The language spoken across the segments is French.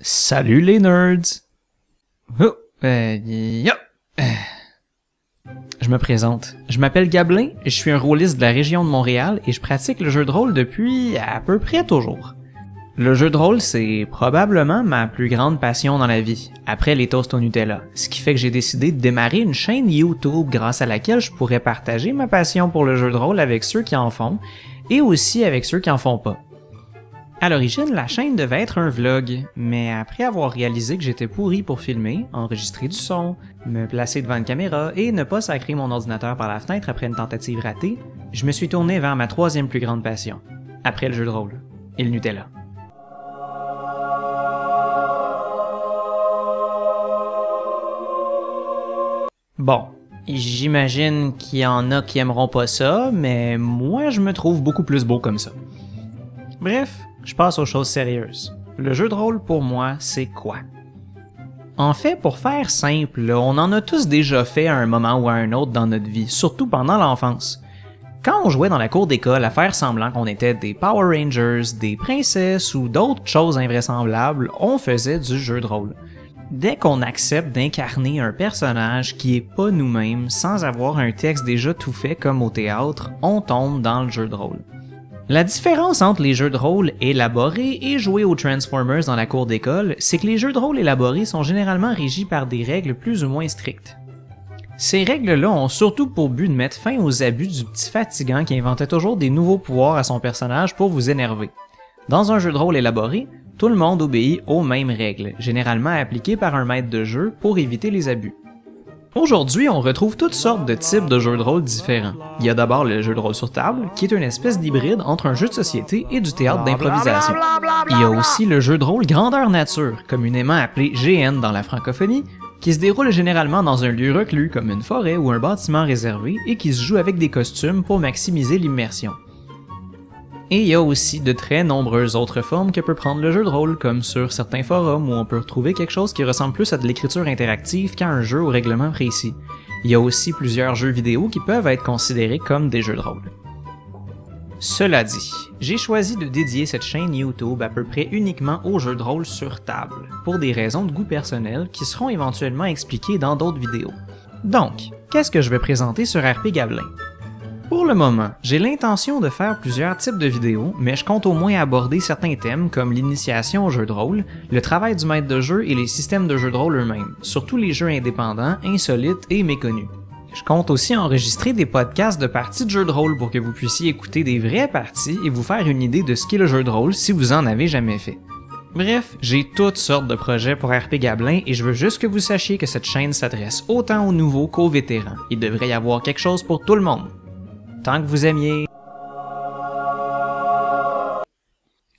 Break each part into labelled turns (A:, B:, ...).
A: Salut les nerds! Oh, yo. Je me présente. Je m'appelle Gabelin, je suis un rôliste de la région de Montréal et je pratique le jeu de rôle depuis à peu près toujours. Le jeu de rôle, c'est probablement ma plus grande passion dans la vie, après les toasts au Nutella, ce qui fait que j'ai décidé de démarrer une chaîne YouTube grâce à laquelle je pourrais partager ma passion pour le jeu de rôle avec ceux qui en font, et aussi avec ceux qui en font pas. À l'origine, la chaîne devait être un vlog, mais après avoir réalisé que j'étais pourri pour filmer, enregistrer du son, me placer devant une caméra et ne pas sacrer mon ordinateur par la fenêtre après une tentative ratée, je me suis tourné vers ma troisième plus grande passion, après le jeu de rôle, et le Nutella. Bon, j'imagine qu'il y en a qui aimeront pas ça, mais moi je me trouve beaucoup plus beau comme ça. Bref, je passe aux choses sérieuses. Le jeu de rôle pour moi, c'est quoi? En fait, pour faire simple, on en a tous déjà fait à un moment ou à un autre dans notre vie, surtout pendant l'enfance. Quand on jouait dans la cour d'école à faire semblant qu'on était des Power Rangers, des princesses ou d'autres choses invraisemblables, on faisait du jeu de rôle. Dès qu'on accepte d'incarner un personnage qui est pas nous-mêmes sans avoir un texte déjà tout fait comme au théâtre, on tombe dans le jeu de rôle. La différence entre les jeux de rôle élaborés et joués aux Transformers dans la cour d'école, c'est que les jeux de rôle élaborés sont généralement régis par des règles plus ou moins strictes. Ces règles-là ont surtout pour but de mettre fin aux abus du petit fatigant qui inventait toujours des nouveaux pouvoirs à son personnage pour vous énerver. Dans un jeu de rôle élaboré, tout le monde obéit aux mêmes règles, généralement appliquées par un maître de jeu pour éviter les abus. Aujourd'hui, on retrouve toutes sortes de types de jeux de rôle différents. Il y a d'abord le jeu de rôle sur table, qui est une espèce d'hybride entre un jeu de société et du théâtre d'improvisation. Il y a aussi le jeu de rôle grandeur nature, communément appelé GN dans la francophonie, qui se déroule généralement dans un lieu reclus comme une forêt ou un bâtiment réservé et qui se joue avec des costumes pour maximiser l'immersion. Et il y a aussi de très nombreuses autres formes que peut prendre le jeu de rôle, comme sur certains forums où on peut retrouver quelque chose qui ressemble plus à de l'écriture interactive qu'à un jeu au règlement précis. Il y a aussi plusieurs jeux vidéo qui peuvent être considérés comme des jeux de rôle. Cela dit, j'ai choisi de dédier cette chaîne YouTube à peu près uniquement aux jeux de rôle sur table, pour des raisons de goût personnel qui seront éventuellement expliquées dans d'autres vidéos. Donc, qu'est-ce que je vais présenter sur RP Gabelin? Pour le moment, j'ai l'intention de faire plusieurs types de vidéos, mais je compte au moins aborder certains thèmes comme l'initiation au jeu de rôle, le travail du maître de jeu et les systèmes de jeu de rôle eux-mêmes, surtout les jeux indépendants, insolites et méconnus. Je compte aussi enregistrer des podcasts de parties de jeux de rôle pour que vous puissiez écouter des vraies parties et vous faire une idée de ce qu'est le jeu de rôle si vous en avez jamais fait. Bref, j'ai toutes sortes de projets pour RP Gabelin et je veux juste que vous sachiez que cette chaîne s'adresse autant aux nouveaux qu'aux vétérans. Il devrait y avoir quelque chose pour tout le monde. Tant que vous aimiez.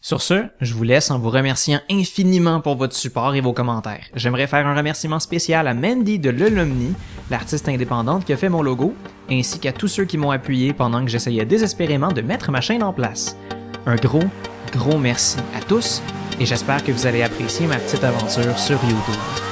A: Sur ce, je vous laisse en vous remerciant infiniment pour votre support et vos commentaires. J'aimerais faire un remerciement spécial à Mandy de Lelomni, l'artiste indépendante qui a fait mon logo, ainsi qu'à tous ceux qui m'ont appuyé pendant que j'essayais désespérément de mettre ma chaîne en place. Un gros merci à tous et j'espère que vous allez apprécier ma petite aventure sur YouTube.